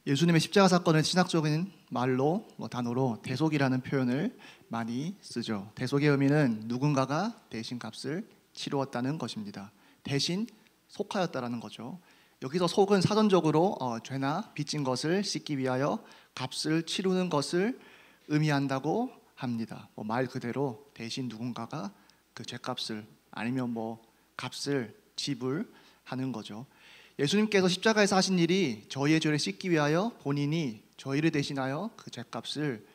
예수님의 십자가 사건을 신학적인 말로 단어로 대속이라는 표현을 많이 쓰죠. 대속의 의미는 누군가가 대신 값을 치루었다는 것입니다. 대신 속하였다라는 거죠. 여기서 속은 사전적으로 죄나 빚진 것을 씻기 위하여 값을 치르는 것을 의미한다고 합니다. 말 그대로 대신 누군가가 그 죄값을 아니면 값을 지불하는 거죠. 예수님께서 십자가에서 하신 일이 저희의 죄를 씻기 위하여 본인이 저희를 대신하여 그 죄값을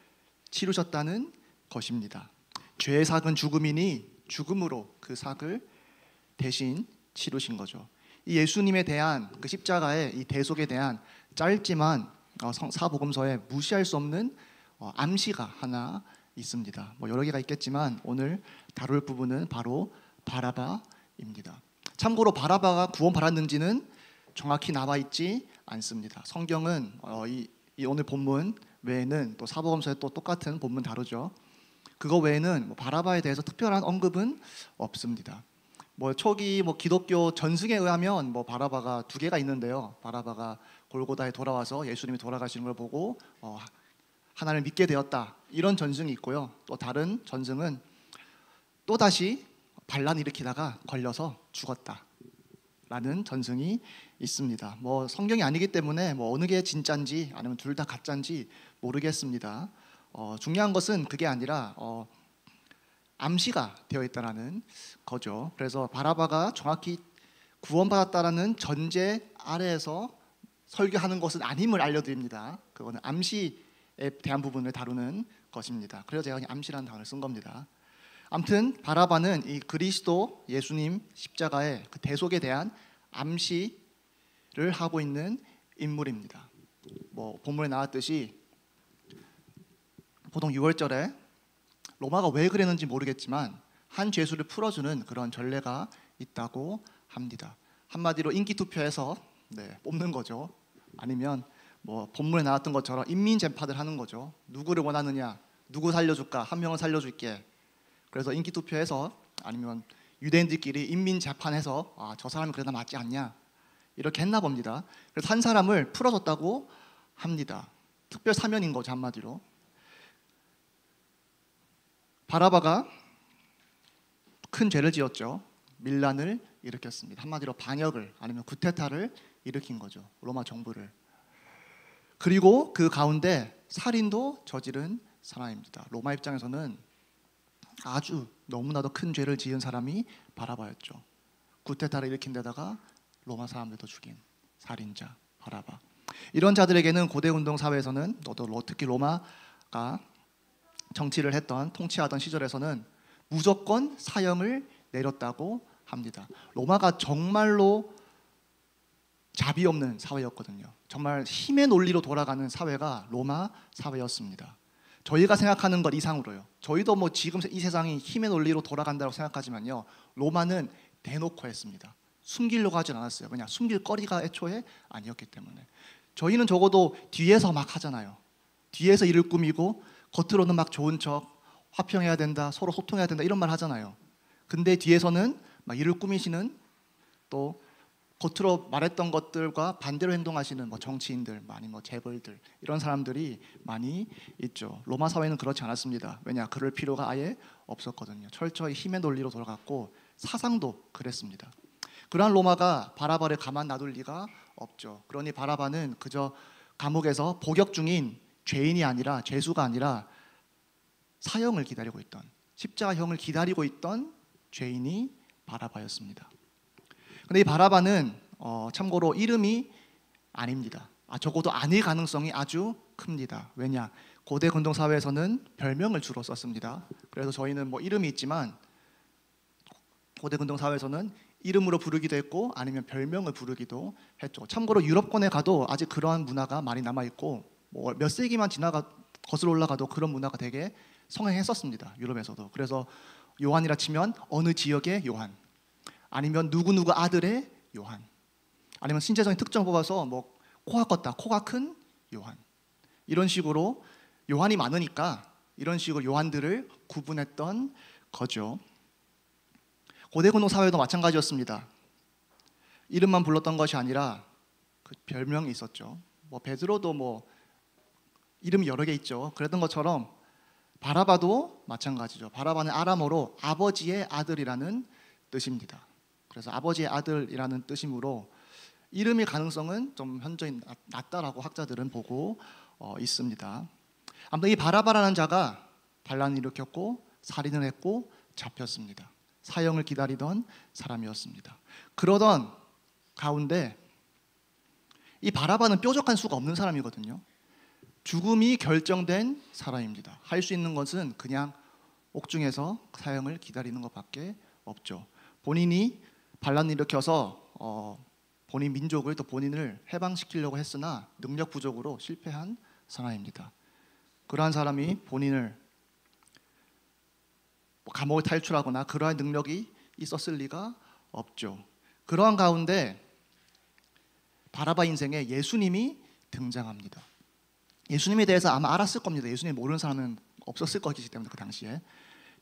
치르셨다는 것입니다. 죄의 삭은 죽음이니 죽음으로 그 삭을 대신 치르신 거죠. 이 예수님에 대한 그 십자가의 이 대속에 대한 짧지만 사복음서에 무시할 수 없는 암시가 하나 있습니다. 여러 개가 있겠지만 오늘 다룰 부분은 바로 바라바입니다. 참고로 바라바가 구원받았는지는 정확히 나와 있지 않습니다. 성경은 이 오늘 본문 외에는 또 사복음서에 또 똑같은 본문 다루죠. 그거 외에는 바라바에 대해서 특별한 언급은 없습니다. 초기 기독교 전승에 의하면 바라바가 두 개가 있는데요. 바라바가 골고다에 돌아와서 예수님이 돌아가시는 걸 보고 하나님을 믿게 되었다, 이런 전승이 있고요. 또 다른 전승은 또 다시 반란 일으키다가 걸려서 죽었다라는 전승이 있습니다. 성경이 아니기 때문에 어느 게 진짜인지 아니면 둘 다 가짜인지 모르겠습니다. 중요한 것은 그게 아니라 암시가 되어 있다라는 거죠. 그래서 바라바가 정확히 구원받았다라는 전제 아래에서 설교하는 것은 아님을 알려드립니다. 그거는 암시에 대한 부분을 다루는 것입니다. 그래서 제가 암시라는 단어를 쓴 겁니다. 아무튼 바라바는 이 그리스도 예수님 십자가의 그 대속에 대한 암시를 하고 있는 인물입니다. 본문에 나왔듯이 보통 6월절에 로마가 왜 그랬는지 모르겠지만 한 죄수를 풀어주는 그런 전례가 있다고 합니다. 한마디로 인기투표해서 뽑는 거죠. 아니면 본문에 나왔던 것처럼 인민재판을 하는 거죠. 누구를 원하느냐, 누구 살려줄까, 한 명을 살려줄게. 그래서 인기투표해서 아니면 유대인들끼리 인민재판해서 저 사람이 그래도 맞지 않냐, 이렇게 했나 봅니다. 그래서 한 사람을 풀어줬다고 합니다. 특별 사면인 거죠, 한마디로. 바라바가 큰 죄를 지었죠. 밀란을 일으켰습니다. 한마디로 반역을 아니면 구테타를 일으킨 거죠, 로마 정부를. 그리고 그 가운데 살인도 저지른 사람입니다. 로마 입장에서는 아주 너무나도 큰 죄를 지은 사람이 바라바였죠. 구테타를 일으킨 데다가 로마 사람들도 죽인 살인자 바라바. 이런 자들에게는 고대 운동 사회에서는 특히 로마가 정치를 했던, 통치하던 시절에서는 무조건 사형을 내렸다고 합니다. 로마가 정말로 자비 없는 사회였거든요. 정말 힘의 논리로 돌아가는 사회가 로마 사회였습니다. 저희가 생각하는 것 이상으로요. 저희도 지금 이 세상이 힘의 논리로 돌아간다고 생각하지만요, 로마는 대놓고 했습니다. 숨기려고 하진 않았어요. 그냥 숨길 거리가 애초에 아니었기 때문에. 저희는 적어도 뒤에서 막 하잖아요. 뒤에서 일을 꾸미고 겉으로는 막 좋은 척, 화평해야 된다, 서로 소통해야 된다, 이런 말 하잖아요. 근데 뒤에서는 막 일을 꾸미시는, 또 겉으로 말했던 것들과 반대로 행동하시는 정치인들, 아니면 재벌들, 이런 사람들이 많이 있죠. 로마 사회는 그렇지 않았습니다. 왜냐? 그럴 필요가 아예 없었거든요. 철저히 힘의 논리로 돌아갔고 사상도 그랬습니다. 그러한 로마가 바라바를 가만 놔둘 리가 없죠. 그러니 바라바는 그저 감옥에서 복역 중인 죄인이 아니라, 죄수가 아니라 사형을 기다리고 있던, 십자가형을 기다리고 있던 죄인이 바라바였습니다. 근데 이 바라바는 참고로 이름이 아닙니다. 적어도 아닐 가능성이 아주 큽니다. 왜냐? 고대 근동사회에서는 별명을 주로 썼습니다. 그래서 저희는 이름이 있지만 고대 근동사회에서는 이름으로 부르기도 했고 아니면 별명을 부르기도 했죠. 참고로 유럽권에 가도 아직 그러한 문화가 많이 남아있고 몇 세기만 거슬러 올라가도 그런 문화가 되게 성행했었습니다. 유럽에서도. 그래서 요한이라 치면 어느 지역의 요한, 아니면 누구누구 아들의 요한, 아니면 신체적인 특征을 뽑아서 코가 컸다, 코가 큰 요한, 이런 식으로 요한이 많으니까 이런 식으로 요한들을 구분했던 거죠. 고대 근동 사회도 마찬가지였습니다. 이름만 불렀던 것이 아니라 그 별명이 있었죠. 뭐 베드로도 뭐 이름이 여러 개 있죠. 그랬던 것처럼 바라바도 마찬가지죠. 바라바는 아람어로 아버지의 아들이라는 뜻입니다. 그래서 아버지의 아들이라는 뜻이므로 이름의 가능성은 좀 현저히 낮다라고 학자들은 보고 있습니다. 아무튼 이 바라바라는 자가 반란을 일으켰고 살인을 했고 잡혔습니다. 사형을 기다리던 사람이었습니다. 그러던 가운데 이 바라바는 뾰족한 수가 없는 사람이거든요. 죽음이 결정된 사람입니다. 할 수 있는 것은 그냥 옥중에서 사형을 기다리는 것밖에 없죠. 본인이 반란을 일으켜서 본인 민족을 또 본인을 해방시키려고 했으나 능력 부족으로 실패한 사람입니다. 그러한 사람이 본인을 감옥을 탈출하거나 그러한 능력이 있었을 리가 없죠. 그러한 가운데 바라바 인생에 예수님이 등장합니다. 예수님에 대해서 아마 알았을 겁니다. 예수님 모르는 사람은 없었을 것이기 때문에 그 당시에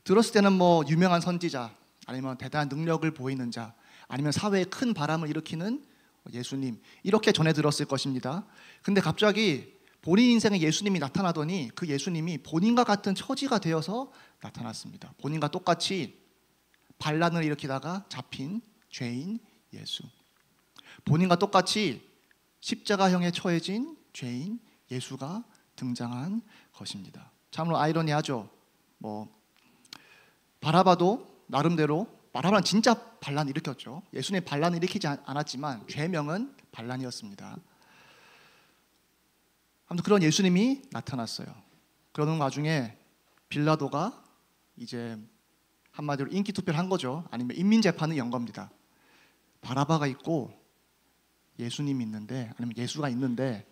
들었을 때는 뭐 유명한 선지자 아니면 대단한 능력을 보이는 자 아니면 사회에 큰 바람을 일으키는 예수님 이렇게 전해 들었을 것입니다. 근데 갑자기 본인 인생에 예수님이 나타나더니 그 예수님이 본인과 같은 처지가 되어서 나타났습니다. 본인과 똑같이 반란을 일으키다가 잡힌 죄인 예수, 본인과 똑같이 십자가형에 처해진 죄인 예수가 등장한 것입니다. 참으로 아이러니하죠. 뭐 바라바도 나름대로 바라바는 진짜 반란 일으켰죠. 예수님 반란을 일으키지 않았지만 죄명은 반란이었습니다. 아무튼 그런 예수님이 나타났어요. 그러는 와중에 빌라도가 이제 한마디로 인기 투표를 한 거죠. 아니면 인민 재판을 연 겁니다. 바라바가 있고 예수님이 있는데 아니면 예수가 있는데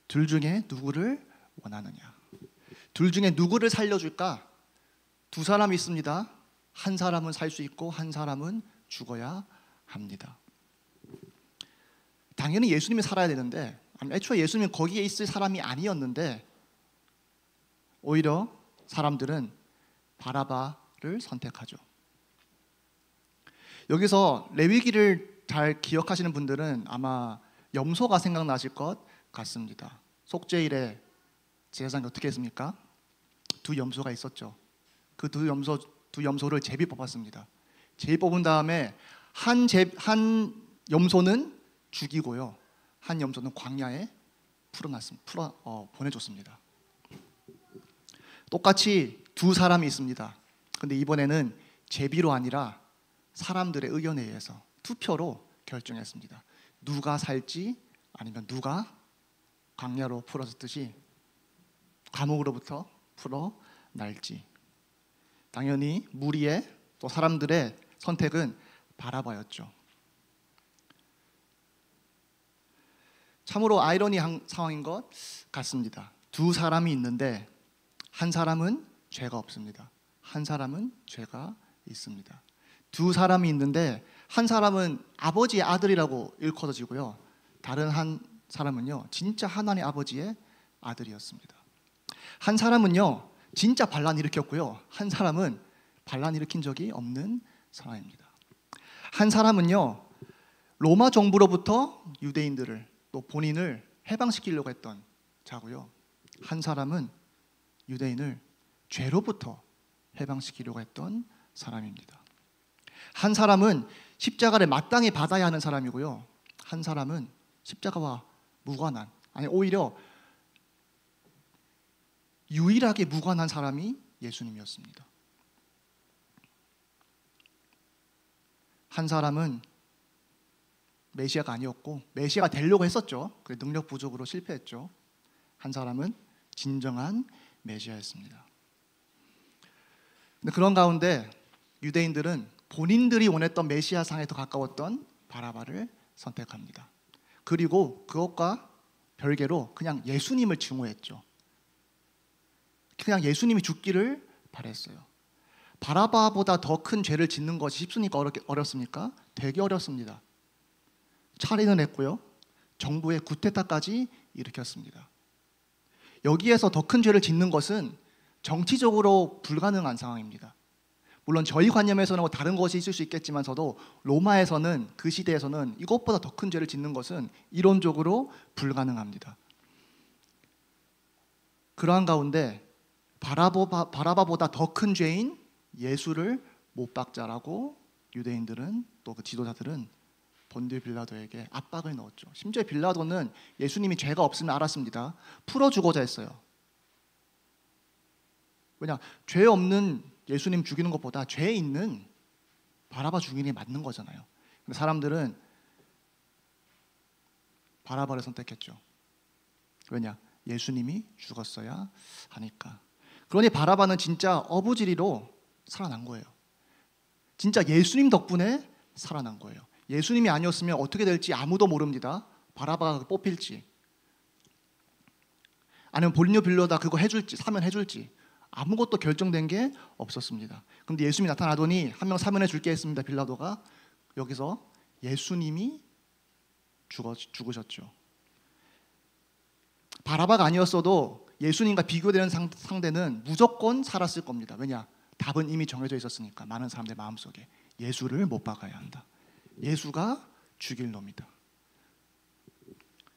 둘 중에 누구를 원하느냐? 둘 중에 누구를 살려줄까? 두 사람이 있습니다. 한 사람은 살 수 있고 한 사람은 죽어야 합니다. 당연히 예수님이 살아야 되는데 애초에 예수님은 거기에 있을 사람이 아니었는데 오히려 사람들은 바라바를 선택하죠. 여기서 레위기를 잘 기억하시는 분들은 아마 염소가 생각나실 것 같습니다. 속죄일에 제사장이 어떻게 했습니까? 두 염소가 있었죠. 그 두 염소를 제비 뽑았습니다. 제비 뽑은 다음에 한 염소는 죽이고요, 한 염소는 광야에 보내줬습니다. 똑같이 두 사람이 있습니다. 근데 이번에는 제비로 아니라 사람들의 의견에 의해서 투표로 결정했습니다. 누가 살지 아니면 누가 광야로 풀어졌듯이 감옥으로부터 풀어날지. 당연히 무리의 또 사람들의 선택은 바라바였죠. 참으로 아이러니한 상황인 것 같습니다. 두 사람이 있는데 한 사람은 죄가 없습니다. 한 사람은 죄가 있습니다. 두 사람이 있는데 한 사람은 아버지의 아들이라고 일컬어지고요, 다른 한 사람은요 진짜 하나님 아버지의 아들이었습니다. 한 사람은요 진짜 반란 일으켰고요, 한 사람은 반란 일으킨 적이 없는 사람입니다. 한 사람은요 로마 정부로부터 유대인들을 또 본인을 해방시키려고 했던 자고요, 한 사람은 유대인을 죄로부터 해방시키려고 했던 사람입니다. 한 사람은 십자가를 마땅히 받아야 하는 사람이고요, 한 사람은 십자가와 무관한, 아니 오히려 유일하게 무관한 사람이 예수님이었습니다. 한 사람은 메시아가 아니었고 메시아가 되려고 했었죠. 그 능력 부족으로 실패했죠. 한 사람은 진정한 메시아였습니다. 근데 그런 가운데 유대인들은 본인들이 원했던 메시아상에 더 가까웠던 바라바를 선택합니다. 그리고 그것과 별개로 그냥 예수님을 증오했죠. 그냥 예수님이 죽기를 바랬어요. 바라바보다 더 큰 죄를 짓는 것이 쉽습니까? 어렵습니까? 되게 어렵습니다. 살인을 했고요, 정부의 쿠데타까지 일으켰습니다. 여기에서 더 큰 죄를 짓는 것은 정치적으로 불가능한 상황입니다. 물론 저희 관념에서는 뭐 다른 것이 있을 수 있겠지만서도 로마에서는, 그 시대에서는 이것보다 더 큰 죄를 짓는 것은 이론적으로 불가능합니다. 그러한 가운데 바라바보다 더 큰 죄인 예수를 못 박자라고 유대인들은 또 그 지도자들은 본디오 빌라도에게 압박을 넣었죠. 심지어 빌라도는 예수님이 죄가 없음을 알았습니다. 풀어주고자 했어요. 왜냐, 죄 없는 예수님 죽이는 것보다 죄 있는 바라바 죽이는 게 맞는 거잖아요. 근데 사람들은 바라바를 선택했죠. 왜냐, 예수님이 죽었어야 하니까. 그러니 바라바는 진짜 어부지리로 살아난 거예요. 진짜 예수님 덕분에 살아난 거예요. 예수님이 아니었으면 어떻게 될지 아무도 모릅니다. 바라바가 뽑힐지, 아니면 본디오 빌라도가 그거 해줄지, 사면 해줄지 아무것도 결정된 게 없었습니다. 그런데 예수님이 나타나더니 한 명 사면해 줄게 했습니다. 빌라도가. 여기서 예수님이 죽으셨죠. 바라바가 아니었어도 예수님과 비교되는 상대는 무조건 살았을 겁니다. 왜냐? 답은 이미 정해져 있었으니까. 많은 사람들 마음속에 예수를 못 박아야 한다. 예수가 죽일 놈이다.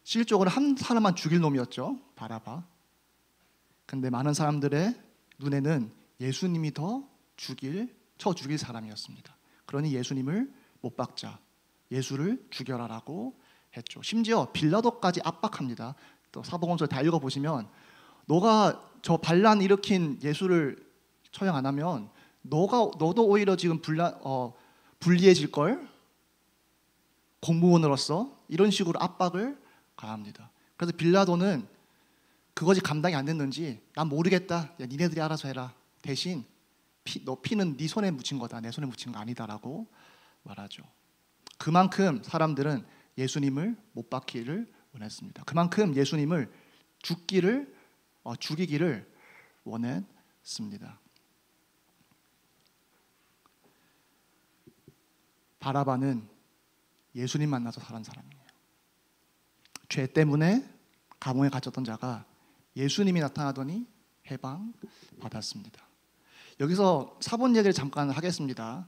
실적으로 한 사람만 죽일 놈이었죠, 바라바. 근데 많은 사람들의 눈에는 예수님이 더 쳐 죽일 사람이었습니다. 그러니 예수님을 못 박자, 예수를 죽여라라고 했죠. 심지어 빌라도까지 압박합니다. 또 사복음서 다 읽어보시면 너가 저 반란 일으킨 예수를 처형 안 하면 너도 오히려 지금 불리해질 걸, 공무원으로서 이런 식으로 압박을 가합니다. 그래서 빌라도는 그것이 감당이 안 됐는지 난 모르겠다, 야, 니네들이 알아서 해라, 대신 너 피는 네 손에 묻힌 거다, 내 손에 묻힌 거 아니다라고 말하죠. 그만큼 사람들은 예수님을 못 박기를 원했습니다. 그만큼 예수님을 죽이기를 원했습니다. 바라바는 예수님 만나서 살은 사람이에요. 죄 때문에 감옥에 갇혔던 자가 예수님이 나타나더니 해방받았습니다. 여기서 사본 얘기를 잠깐 하겠습니다.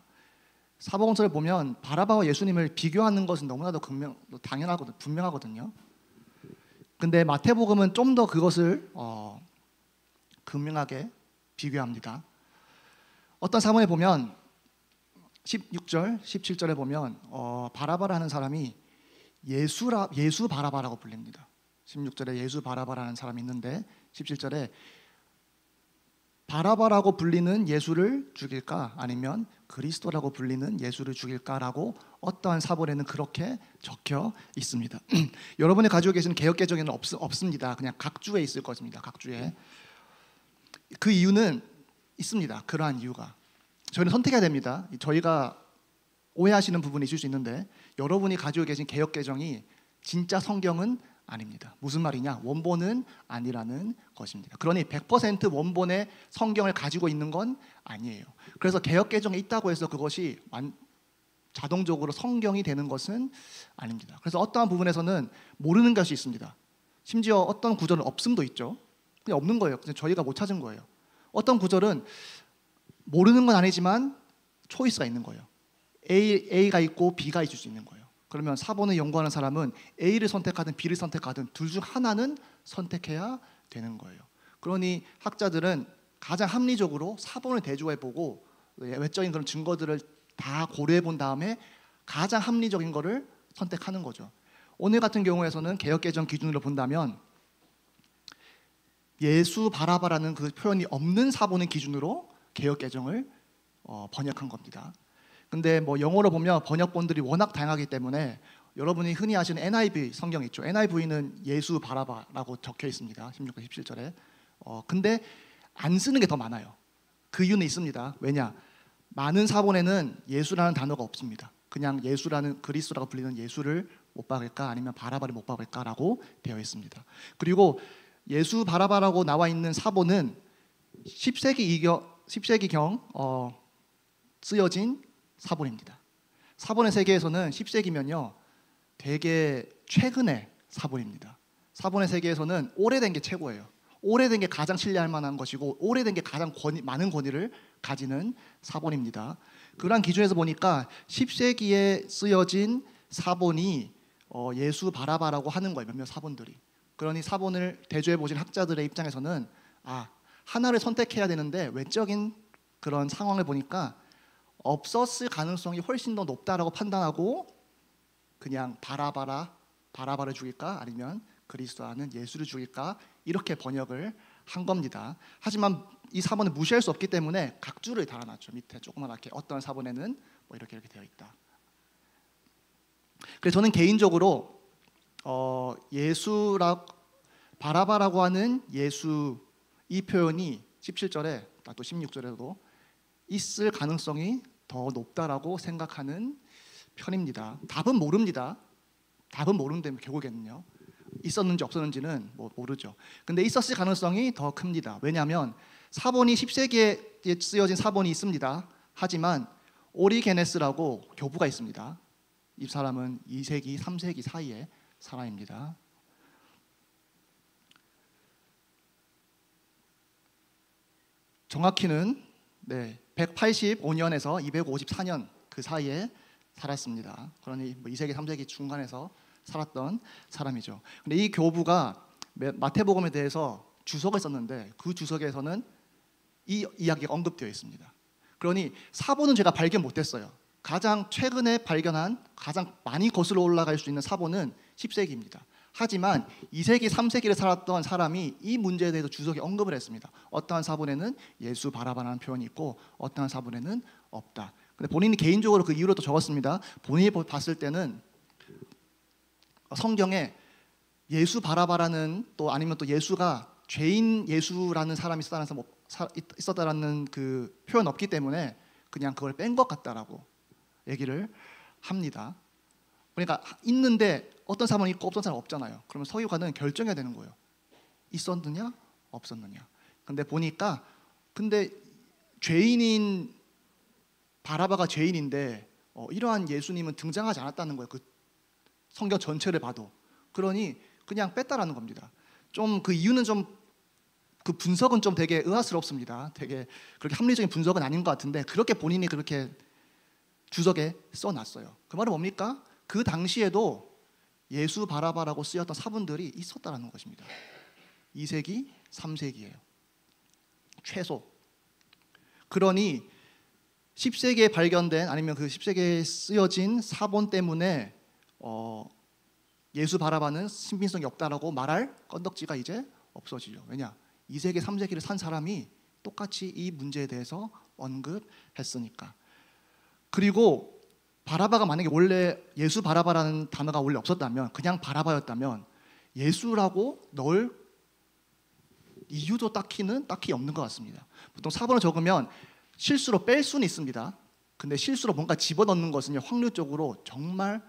사복음서를 보면 바라바와 예수님을 비교하는 것은 너무나도 당연하거든요. 분명하거든요. 근데 마태복음은 좀 더 그것을 극명하게 비교합니다. 어떤 사본에 보면 16절, 17절에 보면 바라바라는 사람이 예수 바라바라고 불립니다. 16절에 예수 바라바라는 사람이 있는데 17절에 바라바라고 불리는 예수를 죽일까, 아니면 그리스도라고 불리는 예수를 죽일까라고 어떠한 사본에는 그렇게 적혀 있습니다. 여러분이 가지고 계시는 개역개정에는 없습니다. 그냥 각 주에 있을 것입니다. 각 주에. 그 이유는 있습니다. 그러한 이유가. 저희는 선택해야 됩니다. 저희가 오해하시는 부분이 있을 수 있는데, 여러분이 가지고 계신 개역개정이 진짜 성경은 아닙니다. 무슨 말이냐? 원본은 아니라는 것입니다. 그러니 100% 원본의 성경을 가지고 있는 건 아니에요. 그래서 개역개정에 있다고 해서 그것이 자동적으로 성경이 되는 것은 아닙니다. 그래서 어떠한 부분에서는 모르는 것이 있습니다. 심지어 어떤 구절은 없음도 있죠. 그냥 없는 거예요. 그냥 저희가 못 찾은 거예요. 어떤 구절은 모르는 건 아니지만 초이스가 있는 거예요. A가 있고 B가 있을 수 있는 거예요. 그러면 사본을 연구하는 사람은 A를 선택하든 B를 선택하든 둘 중 하나는 선택해야 되는 거예요. 그러니 학자들은 가장 합리적으로 사본을 대조해보고 외적인 그런 증거들을 다 고려해본 다음에 가장 합리적인 거를 선택하는 거죠. 오늘 같은 경우에서는 개역개정 기준으로 본다면 예수 바라바라는 그 표현이 없는 사본의 기준으로 개역개정을 번역한 겁니다. 근데 뭐 영어로 보면 번역본들이 워낙 다양하기 때문에 여러분이 흔히 아시는 NIV 성경 있죠. NIV는 예수 바라바라고 적혀 있습니다. 16절, 17절에. 근데 안 쓰는 게 더 많아요. 그 이유는 있습니다. 왜냐? 많은 사본에는 예수라는 단어가 없습니다. 그냥 예수라는, 그리스도라고 불리는 예수를 못 박을까, 아니면 바라바를 못 박을까라고 되어 있습니다. 그리고 예수 바라바라고 나와 있는 사본은 10세기경 쓰여진 사본입니다. 사본의 세계에서는 10세기면요 되게 최근의 사본입니다. 사본의 세계에서는 오래된 게 최고예요. 오래된 게 가장 신뢰할 만한 것이고, 오래된 게 가장 많은 권위를 가지는 사본입니다. 그러한 기준에서 보니까 10세기에 쓰여진 사본이 예수 바라바라고 하는 거예요. 몇몇 사본들이. 그러니 사본을 대조해 보신 학자들의 입장에서는 하나를 선택해야 되는데 외적인 그런 상황을 보니까 없었을 가능성이 훨씬 더 높다라고 판단하고 그냥 바라바를 죽일까 아니면 그리스도라는 예수를 죽일까 이렇게 번역을 한 겁니다. 하지만 이 사본을 무시할 수 없기 때문에 각주를 달아놨죠. 밑에 조그맣게 어떤 사본에는 뭐 이렇게 되어 있다. 그래서 저는 개인적으로 바라바라고 하는 예수 이 표현이 17절에 또 16절에도 있을 가능성이 더 높다라고 생각하는 편입니다. 답은 모릅니다. 답은 모르는데 결국에는요. 있었는지 없었는지는 모르죠. 근데 있었을 가능성이 더 큽니다. 왜냐하면 사본이 10세기에 쓰여진 사본이 있습니다. 하지만 오리게네스라고 교부가 있습니다. 이 사람은 2세기, 3세기 사이의 사람입니다. 정확히는 185년에서 254년 그 사이에 살았습니다. 그러니 2세기, 3세기 중간에서 살았던 사람이죠. 근데 이 교부가 마태복음에 대해서 주석을 썼는데 그 주석에서는 이 이야기가 언급되어 있습니다. 그러니 사본은 제가 발견 못했어요. 가장 최근에 발견한 가장 많이 거슬러 올라갈 수 있는 사본은 10세기입니다. 하지만 2세기, 3세기를 살았던 사람이 이 문제에 대해서 주석에 언급을 했습니다. 어떠한 사본에는 예수 바라바라는 표현이 있고 어떠한 사본에는 없다. 근데 본인이 개인적으로 그 이유로 또 적었습니다. 본인이 봤을 때는 성경에 예수 바라바라는 또 아니면 또 예수가 죄인 예수라는 사람이 있었다라는 그 표현 없기 때문에 그냥 그걸 뺀 것 같다라고 얘기를 합니다. 그러니까 있는데 어떤 사람은 있고 어떤 사람은 없잖아요. 그러면 서기관은 결정해야 되는 거예요. 있었느냐 없었느냐. 근데 보니까 죄인인 바라바가 죄인인데 이러한 예수님은 등장하지 않았다는 거예요. 그 성경 전체를 봐도. 그러니 그냥 뺐다라는 겁니다. 좀 그 이유는 그 분석은 좀 되게 의아스럽습니다. 되게 그렇게 합리적인 분석은 아닌 것 같은데 그렇게 본인이 그렇게 주석에 써놨어요. 그 말은 뭡니까? 그 당시에도 예수 바라바라고 쓰였던 사본들이 있었다라는 것입니다. 2세기, 3세기예요. 최소. 그러니 10세기에 발견된 아니면 그 10세기에 쓰여진 사본 때문에 예수 바라바는 신빙성이 없다라고 말할 건덕지가 이제 없어지죠. 왜냐? 2세기, 3세기를 산 사람이 똑같이 이 문제에 대해서 언급했으니까. 그리고 바라바가 만약에 원래 예수 바라바라는 단어가 원래 없었다면 그냥 바라바였다면 예수라고 넣을 이유도 딱히 없는 것 같습니다. 보통 사본을 적으면 실수로 뺄 수는 있습니다. 근데 실수로 뭔가 집어넣는 것은 확률적으로 정말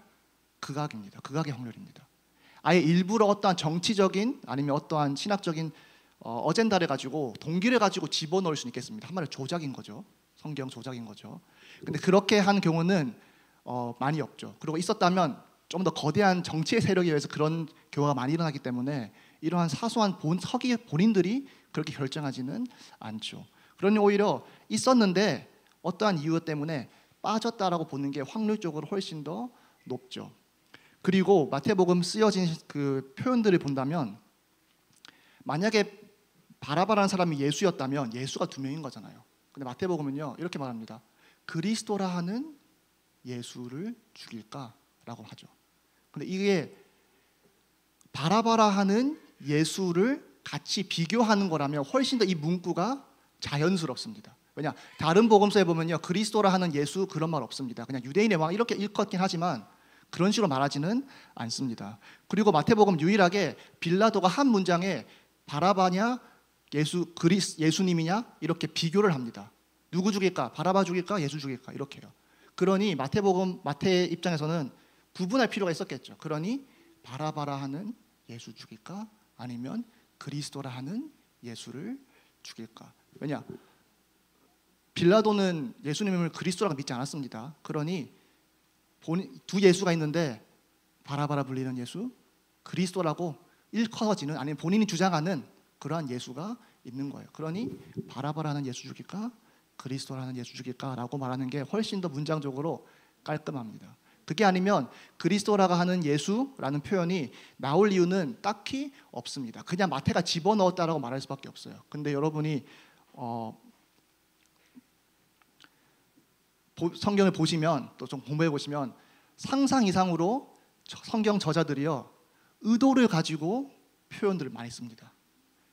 극악입니다. 극악의 확률입니다. 아예 일부러 어떠한 정치적인 아니면 어떠한 신학적인 어젠다를 가지고 동기를 가지고 집어넣을 수는 있겠습니다. 한마디로 조작인 거죠. 성경 조작인 거죠. 근데 그렇게 한 경우는 많이 없죠. 그리고 있었다면 좀 더 거대한 정치의 세력에 의해서 그런 경우가 많이 일어나기 때문에 이러한 사소한 서기 본인들이 그렇게 결정하지는 않죠. 그러니 오히려 있었는데 어떠한 이유 때문에 빠졌다라고 보는 게 확률적으로 훨씬 더 높죠. 그리고 마태복음 쓰여진 그 표현들을 본다면 만약에 바라바라는 사람이 예수였다면 예수가 두 명인 거잖아요. 근데 마태복음은요 이렇게 말합니다. 그리스도라 하는 예수를 죽일까라고 하죠. 근데 이게 바라바라 하는 예수를 같이 비교하는 거라면 훨씬 더 이 문구가 자연스럽습니다. 왜냐? 다른 복음서에 보면요 그리스도라 하는 예수 그런 말 없습니다. 그냥 유대인의 왕 이렇게 일컫긴 하지만 그런 식으로 말하지는 않습니다. 그리고 마태복음 유일하게 빌라도가 한 문장에 바라바냐 예수님이냐 이렇게 비교를 합니다. 누구 죽일까? 바라바 죽일까? 예수 죽일까? 이렇게요. 그러니 마태의 입장에서는 구분할 필요가 있었겠죠. 그러니 바라바라 하는 예수 죽일까? 아니면 그리스도라 하는 예수를 죽일까? 왜냐? 빌라도는 예수님을 그리스도라고 믿지 않았습니다. 그러니 두 예수가 있는데 바라바라 불리는 예수, 그리스도라고 일컬어지는 아니면 본인이 주장하는 그러한 예수가 있는 거예요. 그러니 바라바라는 예수 죽일까? 그리스도라는 예수 죽일까라고 말하는 게 훨씬 더 문장적으로 깔끔합니다. 그게 아니면 그리스도라고 하는 예수라는 표현이 나올 이유는 딱히 없습니다. 그냥 마태가 집어넣었다라고 말할 수밖에 없어요. 근데 여러분이 성경을 보시면 또 좀 공부해 보시면 상상 이상으로 성경 저자들이요 의도를 가지고 표현들을 많이 씁니다.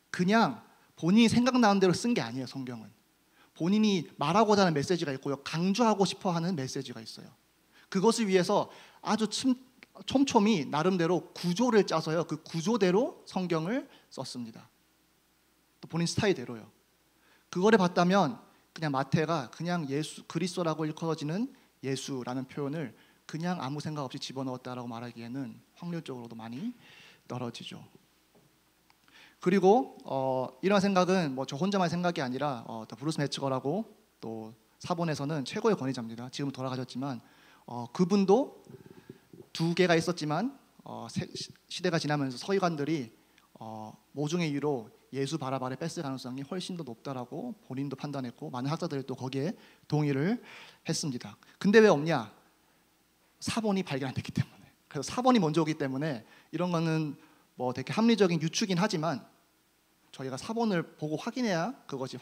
그냥 본인이 생각나는 대로 쓴 게 아니에요. 성경은 본인이 말하고자 하는 메시지가 있고요, 강조하고 싶어 하는 메시지가 있어요. 그것을 위해서 아주 촘촘히 나름대로 구조를 짜서요, 그 구조대로 성경을 썼습니다. 또 본인 스타일대로요. 그거를 봤다면 그냥 마태가 그냥 예수, 그리스도라고 일컬어지는 예수라는 표현을 그냥 아무 생각 없이 집어넣었다라고 말하기에는 확률적으로도 많이 떨어지죠. 그리고 이런 생각은 뭐 저 혼자만의 생각이 아니라 또 브루스 매츠거라고 또 사본에서는 최고의 권위자입니다. 지금 돌아가셨지만 그분도 두 개가 있었지만 시대가 지나면서 서기관들이 모종의 이유로 예수 바라바를 뺐을 가능성이 훨씬 더 높다라고 본인도 판단했고 많은 학자들이 또 거기에 동의를 했습니다. 근데 왜 없냐? 사본이 발견 안 됐기 때문에. 그래서 사본이 먼저 오기 때문에 이런 거는 뭐 되게 합리적인 유추긴 하지만 저희가 사본을 보고 확인해야 그것이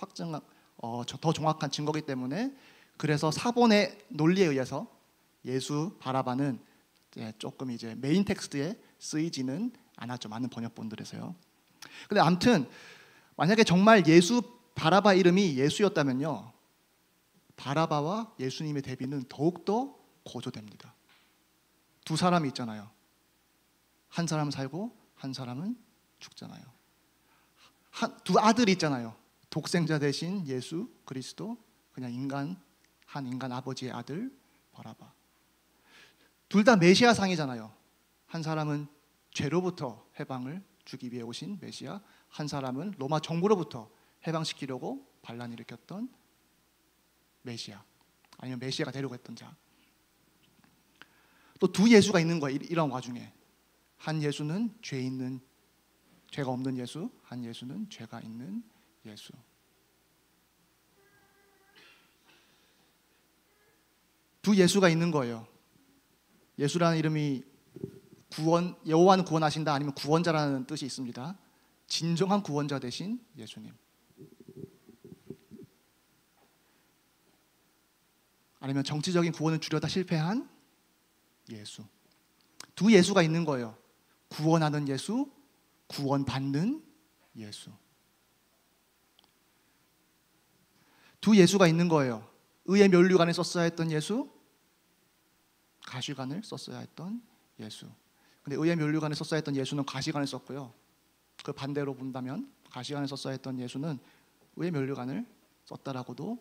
더 정확한 증거이기 때문에, 그래서 사본의 논리에 의해서 예수 바라바는 조금 이제 메인 텍스트에 쓰이지는 않았죠. 많은 번역본들에서요. 근데 아무튼 만약에 정말 예수 바라바 이름이 예수였다면요, 바라바와 예수님의 대비는 더욱더 고조됩니다. 두 사람이 있잖아요. 한 사람은 살고 한 사람은 죽잖아요. 두 아들이 있잖아요. 독생자 대신 예수 그리스도, 그냥 한 인간 아버지의 아들 바라바. 둘 다 메시아상이잖아요. 한 사람은 죄로부터 해방을 주기 위해 오신 메시아, 한 사람은 로마 정부로부터 해방시키려고 반란 일으켰던 메시아, 아니면 메시아가 되려고 했던 자. 또 두 예수가 있는 거예요. 이런 와중에 한 예수는 죄가 없는 예수, 한 예수는 죄가 있는 예수. 두 예수가 있는 거예요. 예수라는 이름이 여호와는 구원하신다, 아니면 구원자라는 뜻이 있습니다. 진정한 구원자 대신 예수님, 아니면 정치적인 구원을 주려다 실패한 예수. 두 예수가 있는 거예요. 구원하는 예수, 구원받는 예수. 두 예수가 있는 거예요. 의의 면류관을 썼어야 했던 예수, 가시관을 썼어야 했던 예수. 근데 의의 면류관을 썼어야 했던 예수는 가시관을 썼고요, 그 반대로 본다면 가시관을 썼어야 했던 예수는 의의 면류관을 썼다라고도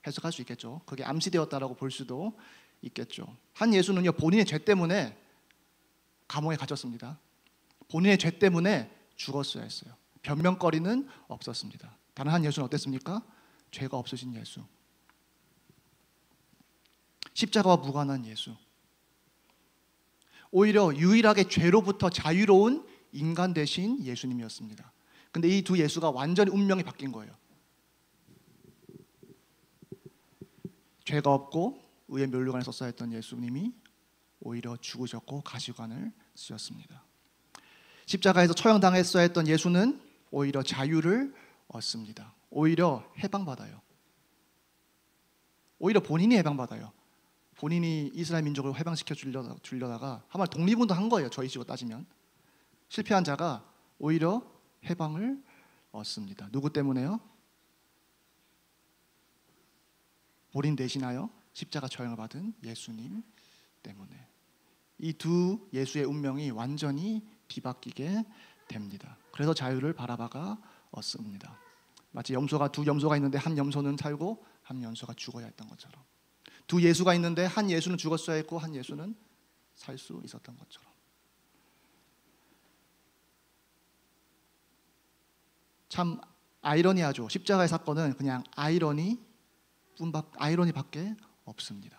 해석할 수 있겠죠. 그게 암시되었다라고 볼 수도 있겠죠. 한 예수는요, 본인의 죄 때문에 감옥에 갇혔습니다. 본인의 죄 때문에 죽었어야 했어요. 변명거리는 없었습니다. 다른 한 예수는 어땠습니까? 죄가 없으신 예수, 십자가와 무관한 예수, 오히려 유일하게 죄로부터 자유로운 인간 되신 예수님이었습니다. 근데 이 두 예수가 완전히 운명이 바뀐 거예요. 죄가 없고 의의 면류관을 썼어야 했던 예수님이 오히려 죽으셨고 가시관을 쓰셨습니다. 십자가에서 처형당했어야 했던 예수는 오히려 자유를 얻습니다. 오히려 해방받아요. 오히려 본인이 해방받아요. 본인이 이스라엘 민족을 해방시켜 주려다가 한번 독립운동 한 거예요. 저희 식으로 따지면 실패한 자가 오히려 해방을 얻습니다. 누구 때문에요? 본인 대신하여 십자가 처형을 받은 예수님 때문에. 이 두 예수의 운명이 완전히 뒤바뀌게 됩니다. 그래서 자유를 바라바가 얻습니다. 마치 두 염소가 있는데 한 염소는 살고 한 염소가 죽어야 했던 것처럼, 두 예수가 있는데 한 예수는 죽었어야 했고 한 예수는 살 수 있었던 것처럼. 참 아이러니하죠. 십자가의 사건은 그냥 아이러니밖에 없습니다.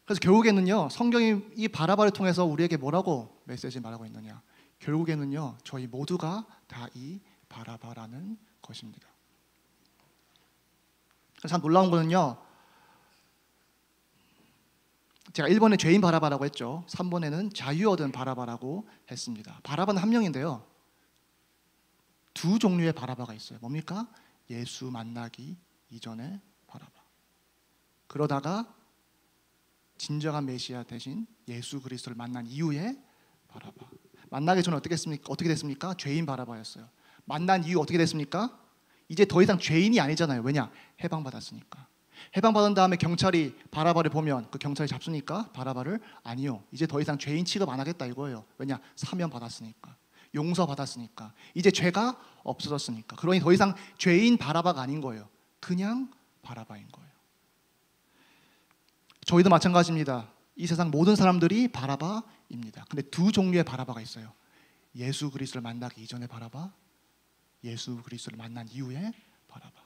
그래서 결국에는요, 성경이 이 바라바를 통해서 우리에게 뭐라고 메시지를 말하고 있느냐? 결국에는요, 저희 모두가 다 이 바라바라는 것입니다. 참 놀라운 거는요, 제가 1번에 죄인 바라바라고 했죠. 3번에는 자유 얻은 바라바라고 했습니다. 바라바는 한 명인데요. 두 종류의 바라바가 있어요. 뭡니까? 예수 만나기 이전의 바라바. 그러다가 진정한 메시아 대신 예수 그리스도를 만난 이후의 바라바. 만나기 전에 어떻게 됐습니까? 죄인 바라바였어요. 만난 이후 어떻게 됐습니까? 이제 더 이상 죄인이 아니잖아요. 왜냐? 해방받았으니까. 해방받은 다음에 경찰이 바라바를 보면 그 경찰이 잡수니까 바라바를 아니요. 이제 더 이상 죄인 취급 안 하겠다 이거예요. 왜냐? 사면 받았으니까. 용서 받았으니까. 이제 죄가 없어졌으니까. 그러니 더 이상 죄인 바라바가 아닌 거예요. 그냥 바라바인 거예요. 저희도 마찬가지입니다. 이 세상 모든 사람들이 바라바입니다. 근데 두 종류의 바라바가 있어요. 예수 그리스도를 만나기 이전의 바라바, 예수 그리스도를 만난 이후의 바라바.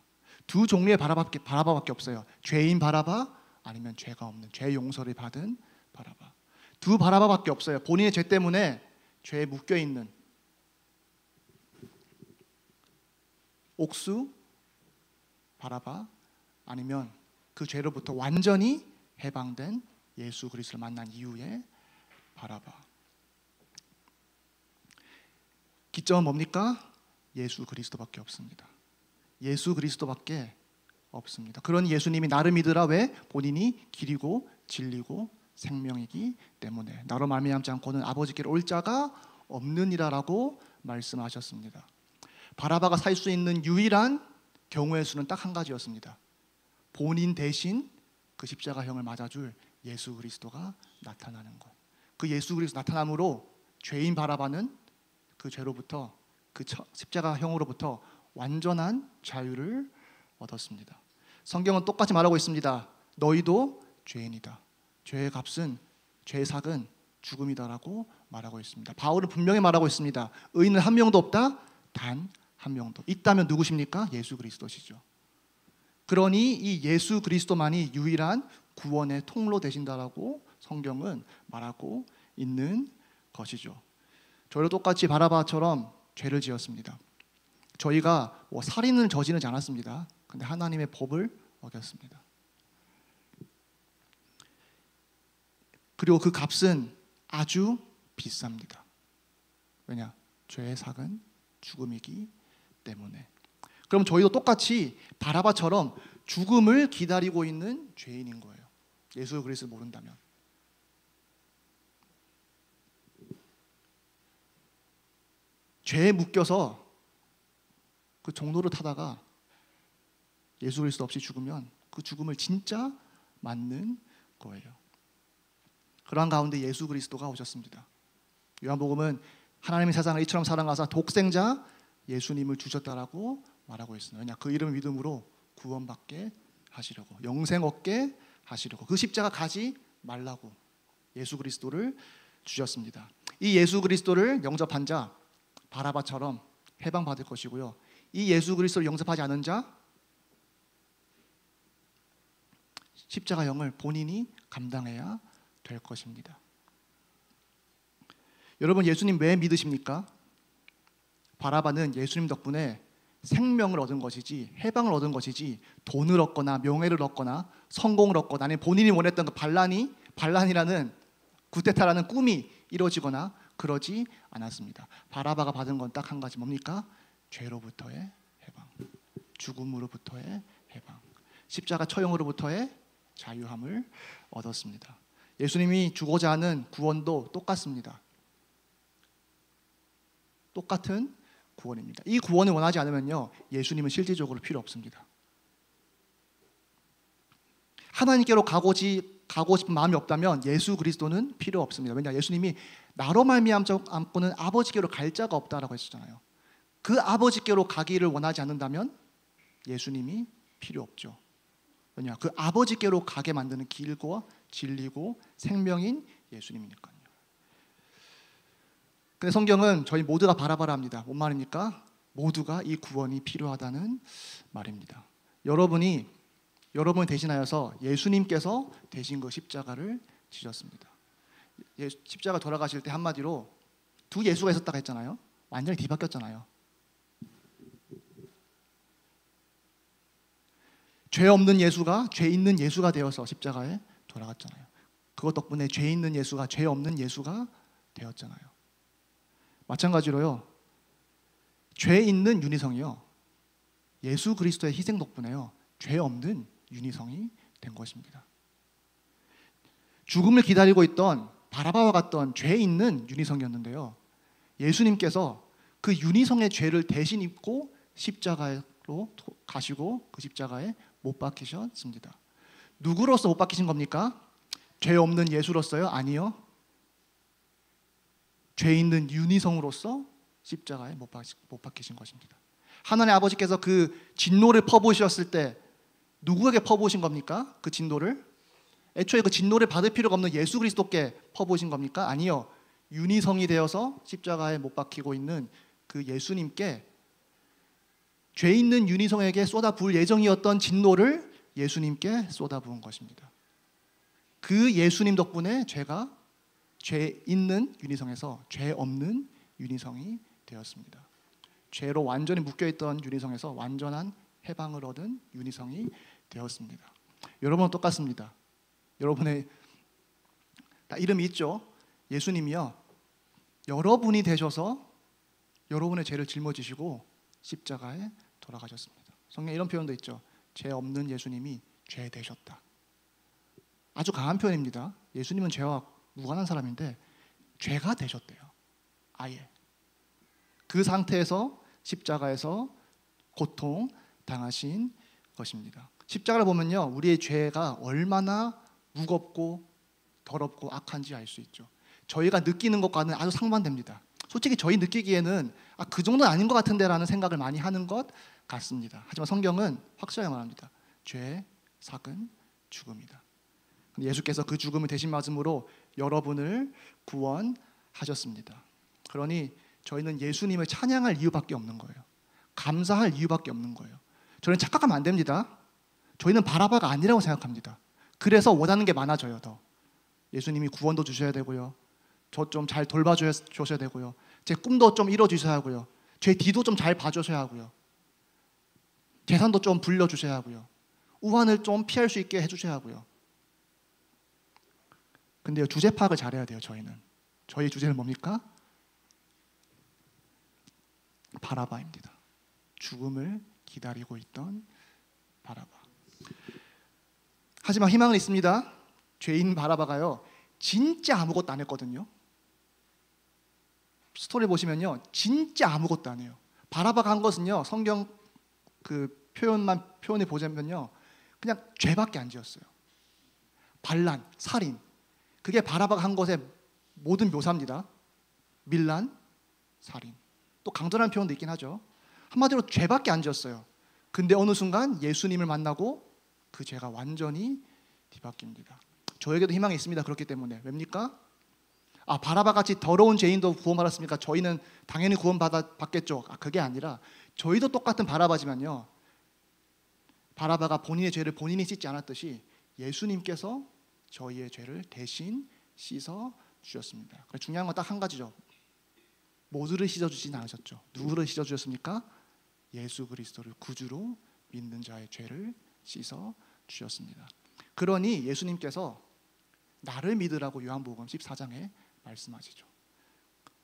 두 종류의 바라바밖에 없어요. 죄인 바라바 아니면 죄가 없는 죄 용서를 받은 바라바. 두 바라바밖에 없어요. 본인의 죄 때문에 죄에 묶여 있는 옥수 바라바 아니면 그 죄로부터 완전히 해방된 예수 그리스도를 만난 이후의 바라바. 기점은 뭡니까? 예수 그리스도밖에 없습니다. 예수 그리스도밖에 없습니다. 그런 예수님이 나를 믿으라. 왜? 본인이 길이고 진리고 생명이기 때문에 나로 말미암지 않고는 아버지께로 올 자가 없느니라라고 말씀하셨습니다. 바라바가 살 수 있는 유일한 경우의 수는 딱 한 가지였습니다. 본인 대신 그 십자가형을 맞아줄 예수 그리스도가 나타나는 것. 그 예수 그리스도 나타남으로 죄인 바라바는 그 죄로부터 그 십자가형으로부터 완전한 자유를 얻었습니다. 성경은 똑같이 말하고 있습니다. 너희도 죄인이다. 죄의 값은 죄의 삭은 죽음이다라고 말하고 있습니다. 바울은 분명히 말하고 있습니다. 의인은 한 명도 없다. 단 한 명도 있다면 누구십니까? 예수 그리스도시죠. 그러니 이 예수 그리스도만이 유일한 구원의 통로 되신다라고 성경은 말하고 있는 것이죠. 저희도 똑같이 바라바처럼 죄를 지었습니다. 저희가 살인을 저지르지 않았습니다. 근데 하나님의 법을 어겼습니다. 그리고 그 값은 아주 비쌉니다. 왜냐? 죄의 삭은 죽음이기 때문에. 그럼 저희도 똑같이 바라바처럼 죽음을 기다리고 있는 죄인인 거예요. 예수 그리스도를 모른다면. 죄에 묶여서 그 종로를 타다가 예수 그리스도 없이 죽으면 그 죽음을 진짜 맞는 거예요. 그러한 가운데 예수 그리스도가 오셨습니다. 요한복음은 하나님이 세상을 이처럼 사랑하사 독생자 예수님을 주셨다라고 말하고 있습니다. 왜냐? 그 이름을 믿음으로 구원받게 하시려고, 영생 얻게 하시려고, 그 십자가 가지 말라고 예수 그리스도를 주셨습니다. 이 예수 그리스도를 영접한 자 바라바처럼 해방받을 것이고요. 이 예수 그리스도를 영접하지 않은 자 십자가형을 본인이 감당해야 될 것입니다. 여러분, 예수님 왜 믿으십니까? 바라바는 예수님 덕분에 생명을 얻은 것이지, 해방을 얻은 것이지, 돈을 얻거나 명예를 얻거나 성공을 얻거나 아니면 본인이 원했던 그 반란이라는 구테타라는 꿈이 이루어지거나 그러지 않았습니다. 바라바가 받은 건 딱 한 가지, 뭡니까? 죄로부터의 해방, 죽음으로부터의 해방, 십자가 처형으로부터의 자유함을 얻었습니다. 예수님이 주고자 하는 구원도 똑같습니다. 똑같은 구원입니다. 이 구원을 원하지 않으면요, 예수님은 실질적으로 필요 없습니다. 하나님께로 가고 싶은 마음이 없다면 예수 그리스도는 필요 없습니다. 왜냐? 예수님이 나로 말미암고는 아버지께로 갈 자가 없다라고 했었잖아요. 그 아버지께로 가기를 원하지 않는다면 예수님이 필요 없죠. 왜냐? 그 아버지께로 가게 만드는 길과 진리고 생명인 예수님이니까요. 근데 성경은 저희 모두가 바라바라합니다. 뭔 말입니까? 모두가 이 구원이 필요하다는 말입니다. 여러분을 대신하여서 예수님께서 대신 그 십자가를 지셨습니다. 십자가 돌아가실 때 한마디로 두 예수가 있었다고 했잖아요. 완전히 뒤바뀌었잖아요. 죄 없는 예수가 죄 있는 예수가 되어서 십자가에 돌아갔잖아요. 그것 덕분에 죄 있는 예수가 죄 없는 예수가 되었잖아요. 마찬가지로요, 죄 있는 윤희성이요, 예수 그리스도의 희생 덕분에요, 죄 없는 윤희성이 된 것입니다. 죽음을 기다리고 있던 바라바와 같던 죄 있는 윤희성이었는데요, 예수님께서 그 윤희성의 죄를 대신 입고 십자가로 가시고 그 십자가에 못 박히셨습니다. 누구로서 못 박히신 겁니까? 죄 없는 예수로서요? 아니요. 죄 있는 윤희성으로서 십자가에 못 박히신 것입니다. 하나님 아버지께서 그 진노를 퍼부으셨을 때 누구에게 퍼부으신 겁니까? 그 진노를 애초에 그 진노를 받을 필요가 없는 예수 그리스도께 퍼부으신 겁니까? 아니요. 윤희성이 되어서 십자가에 못 박히고 있는 그 예수님께, 죄 있는 윤희성에게 쏟아부을 예정이었던 진노를 예수님께 쏟아부은 것입니다. 그 예수님 덕분에 죄가 죄 있는 윤희성에서 죄 없는 윤희성이 되었습니다. 죄로 완전히 묶여있던 윤희성에서 완전한 해방을 얻은 윤희성이 되었습니다. 여러분은 똑같습니다. 여러분의 다 이름이 있죠. 예수님이요, 여러분이 되셔서 여러분의 죄를 짊어지시고 십자가에 돌아가셨습니다. 성경에 이런 표현도 있죠. 죄 없는 예수님이 죄 되셨다. 아주 강한 표현입니다. 예수님은 죄와 무관한 사람인데 죄가 되셨대요. 아예 그 상태에서 십자가에서 고통 당하신 것입니다. 십자가를 보면요, 우리의 죄가 얼마나 무겁고 더럽고 악한지 알 수 있죠. 저희가 느끼는 것과는 아주 상반됩니다. 솔직히 저희 느끼기에는 그 정도는 아닌 것 같은데 라는 생각을 많이 하는 것 같습니다. 하지만 성경은 확실하게 말합니다. 죄, 삭은 죽음이다. 예수께서 그 죽음을 대신 맞음으로 여러분을 구원하셨습니다. 그러니 저희는 예수님을 찬양할 이유밖에 없는 거예요. 감사할 이유밖에 없는 거예요. 저는 착각하면 안 됩니다. 저희는 바라바가 아니라고 생각합니다. 그래서 원하는 게 많아져요. 더 예수님이 구원도 주셔야 되고요, 저 좀 잘 돌봐주셔야 되고요, 제 꿈도 좀 이뤄주셔야 하고요, 제 뒤도 좀 잘 봐주셔야 하고요, 재산도 좀 불려주셔야 하고요, 우환을 좀 피할 수 있게 해주셔야 하고요. 근데요, 주제 파악을 잘해야 돼요. 저희는 저희 주제는 뭡니까? 바라바입니다. 죽음을 기다리고 있던 바라바. 하지만 희망은 있습니다. 죄인 바라바가요, 진짜 아무것도 안 했거든요. 스토리 보시면요, 진짜 아무것도 안 해요. 바라바가 한 것은요, 성경 그 표현에 보자면요, 그냥 죄밖에 안 지었어요. 반란, 살인, 그게 바라바가 한 것의 모든 묘사입니다. 밀란, 살인. 또 강도라는 표현도 있긴 하죠. 한마디로 죄밖에 안 지었어요. 근데 어느 순간 예수님을 만나고 그 죄가 완전히 뒤바뀝니다. 저에게도 희망이 있습니다. 그렇기 때문에. 왜입니까? 바라바같이 더러운 죄인도 구원받았습니까? 저희는 당연히 구원받겠죠. 그게 아니라 저희도 똑같은 바라바지만요, 바라바가 본인의 죄를 본인이 씻지 않았듯이 예수님께서 저희의 죄를 대신 씻어 주셨습니다. 중요한 건 딱 한 가지죠. 모두를 씻어주지는 않으셨죠. 누구를 씻어주셨습니까? 예수 그리스도를 구주로 믿는 자의 죄를 씻어 주셨습니다. 그러니 예수님께서 나를 믿으라고 요한복음 14장에 말씀하시죠.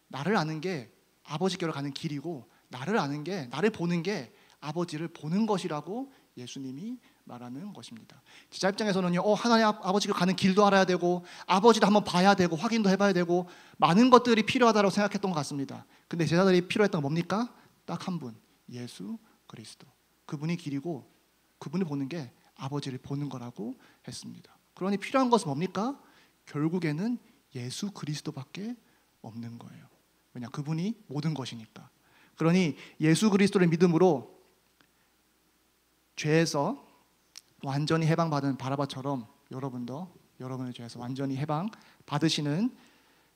나를 아는 게 아버지께로 가는 길이고, 나를 아는 게, 나를 보는 게 아버지를 보는 것이라고 예수님이 말하는 것입니다. 제자 입장에서는요, 하나님 아버지를 가는 길도 알아야 되고, 아버지도 한번 봐야 되고, 확인도 해봐야 되고, 많은 것들이 필요하다고 생각했던 것 같습니다. 근데 제자들이 필요했던 건 뭡니까? 딱 한 분, 예수 그리스도. 그분이 길이고 그분을 보는 게 아버지를 보는 거라고 했습니다. 그러니 필요한 것은 뭡니까? 결국에는 예수 그리스도밖에 없는 거예요. 왜냐? 그분이 모든 것이니까. 그러니 예수 그리스도를 믿음으로 죄에서 완전히 해방받은 바라바처럼 여러분도 여러분의 죄에서 완전히 해방받으시는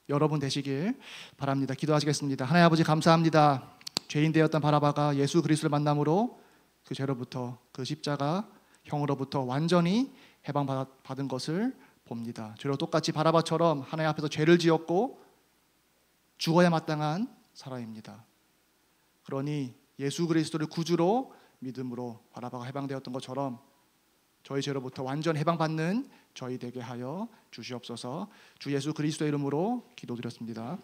여러분 되시길 바랍니다. 기도하시겠습니다. 하나님 아버지, 감사합니다. 죄인 되었던 바라바가 예수 그리스도를 만남으로 그 죄로부터, 그 십자가 형으로부터 완전히 해방받은 것을 봅니다. 저로 똑같이 바라바처럼 하나님 앞에서 죄를 지었고 죽어야 마땅한 사람입니다. 그러니 예수 그리스도를 구주로 믿음으로 바라바가 해방되었던 것처럼 저희 죄로부터 완전 해방받는 저희 되게 하여 주시옵소서. 주 예수 그리스도의 이름으로 기도드렸습니다.